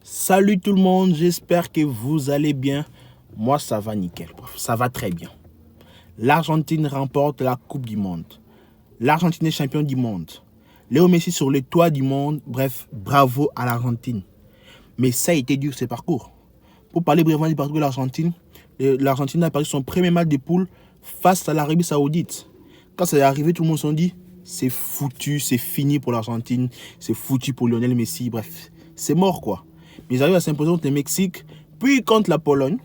Salut tout le monde, j'espère que vous allez bien. Moi, ça va nickel, ça va très bien. L'Argentine remporte la Coupe du Monde. L'Argentine est champion du monde. Léo Messi sur le toit du monde. Bref, bravo à l'Argentine. Mais ça a été dur, ce parcours. Pour parler brièvement du parcours de l'Argentine a perdu son premier match de poule face à l'Arabie Saoudite. Quand ça est arrivé, tout le monde s'est dit c'est foutu, c'est fini pour l'Argentine, c'est foutu pour Lionel Messi, bref, c'est mort quoi. Mais ils arrivent à s'imposer contre le Mexique, puis contre la Pologne.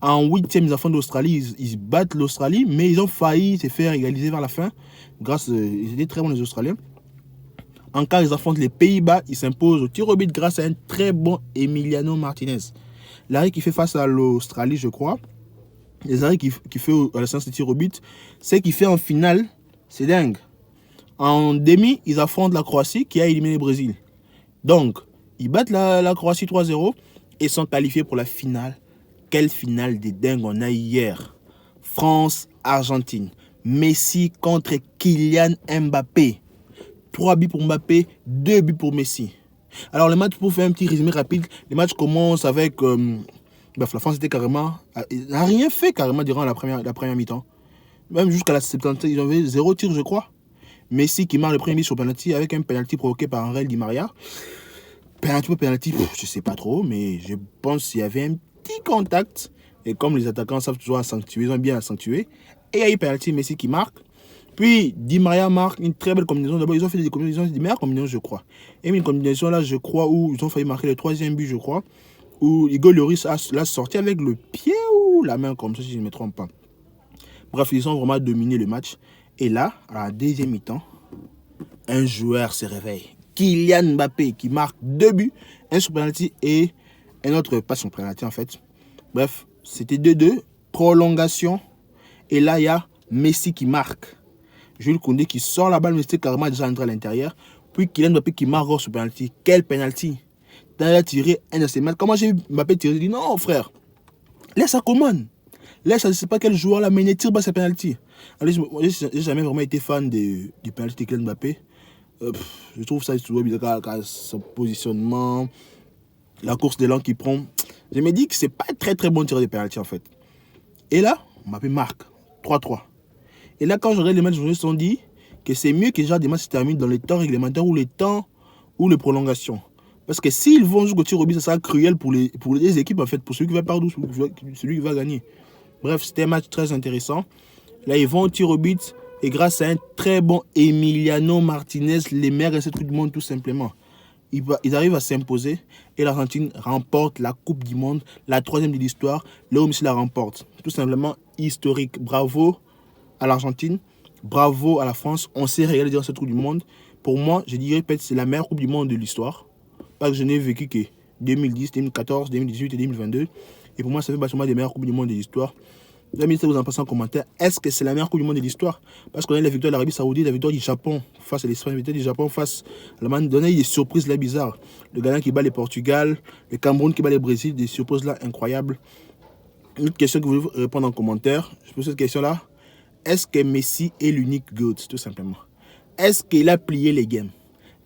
En 8e, ils affrontent l'Australie, ils battent l'Australie, mais ils ont failli se faire égaliser vers la fin. Ils étaient très bons les Australiens. En quart, ils affrontent les Pays-Bas, ils s'imposent au tir au but grâce à un très bon Emiliano Martinez. L'arrêt qui fait face à l'Australie, je crois, les arrêts qui fait à la séance de tir au but, c'est qu'il fait en finale, c'est dingue. En demi, ils affrontent la Croatie qui a éliminé le Brésil. Donc, ils battent la Croatie 3-0 et sont qualifiés pour la finale. Quelle finale de dingue on a hier. France-Argentine. Messi contre Kylian Mbappé. 3 buts pour Mbappé, 2 buts pour Messi. Alors, le match, pour faire un petit résumé rapide, les matchs commencent avec... bref, la France était carrément... n'a rien fait carrément durant la première mi-temps. Même jusqu'à la 70, ils avaient 0 tir, je crois. Messi qui marque le premier but sur penalty avec un penalty provoqué par Angel Di Maria. Penalty, je sais pas trop, mais je pense qu'il y avait un petit contact. Et comme les attaquants savent toujours accentuer, ils ont bien accentué. Et il y a eu penalty, Messi qui marque. Puis Di Maria marque une très belle combinaison. D'abord, ils ont fait des meilleures combinaisons, je crois. Et une combinaison là, je crois, où ils ont failli marquer le 3e but, je crois. Où Hugo Lloris l'a sorti avec le pied ou la main, comme ça, si je ne me trompe pas. Bref, ils ont vraiment dominé le match. Et là, à la deuxième mi-temps, un joueur se réveille. Kylian Mbappé qui marque 2 buts, un sur penalty et un autre pas sur penalty en fait. Bref, c'était 2-2, prolongation. Et là, il y a Messi qui marque. Jules Koundé qui sort la balle, mais c'était carrément déjà entré à l'intérieur. Puis Kylian Mbappé qui marque sur penalty. Quel penalty! Il a tiré un de ses mains. Comment j'ai vu Mbappé tirer? J'ai dit non, frère, laisse ça commande. Laisse, je ne sais pas quel joueur là, mais il ne tire pas ses penalty. J'ai jamais vraiment été fan du penalty de Kylian Mbappé. Je trouve ça toujours bizarre, son positionnement, la course d'élan qu'il prend. Je me dis que c'est pas un très très bon tir de penalty en fait. Et là, Mbappé marque 3-3. Et là, quand je regarde les matchs, je me suis dit que c'est mieux que genre des matchs se terminent dans les temps réglementaires ou les temps ou les prolongations. Parce que s'ils vont jusqu'au tir au but, ça sera cruel pour les équipes en fait, pour celui qui va perdre ou celui qui va gagner. Bref, c'était un match très intéressant. Là, ils vont au tir au but. Et grâce à un très bon Emiliano Martinez, les meilleurs de cette Coupe du Monde tout simplement. Ils arrivent à s'imposer et l'Argentine remporte la Coupe du Monde, la 3e de l'histoire. Léo Messi la remporte. Tout simplement historique. Bravo à l'Argentine, bravo à la France. On s'est régalé dans cette Coupe du Monde. Pour moi, je dirais peut-être que c'est la meilleure Coupe du Monde de l'histoire. Parce que je n'ai vécu que 2010, 2014, 2018 et 2022. Et pour moi, ça fait vachement des meilleures Coupes du Monde de l'histoire. Les amis, vous en passez en commentaire. Est-ce que c'est la meilleure Coupe du Monde de l'histoire? Parce qu'on a la victoire de l'Arabie Saoudite, la victoire du Japon face à l'Espagne, la victoire du Japon face à l'Allemagne. On a eu des surprises là bizarres. Le Ghana qui bat le Portugal, le Cameroun qui bat le Brésil, des surprises là incroyables. Une autre question que vous voulez répondre en commentaire. Je pose cette question là. Est-ce que Messi est l'unique GOAT, tout simplement? Est-ce qu'il a plié les games?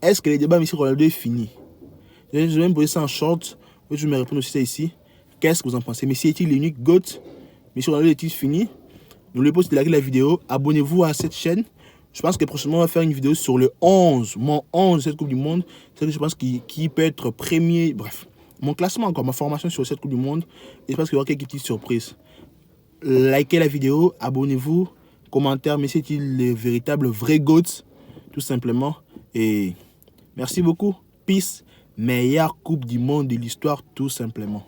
Est-ce que le débat Messi-Ronaldo est fini? Je vais même poser ça en short. Je vais me répondre aussi ça ici. Qu'est-ce que vous en pensez? Messi est-il l'unique GOAT? Messi Ronaldo est-il fini? N'oubliez pas de liker la vidéo. Abonnez-vous à cette chaîne. Je pense que prochainement, on va faire une vidéo sur le 11. Mon 11 de cette Coupe du Monde. C'est que je pense qui peut être premier. Bref, mon classement encore, ma formation sur cette Coupe du Monde. Et je pense qu'il y aura quelques petites surprises. Likez la vidéo. Abonnez-vous. Commentaire. Messi est-il le véritable vrai GOAT? Tout simplement. Et merci beaucoup. Peace. Meilleure Coupe du Monde de l'histoire, tout simplement.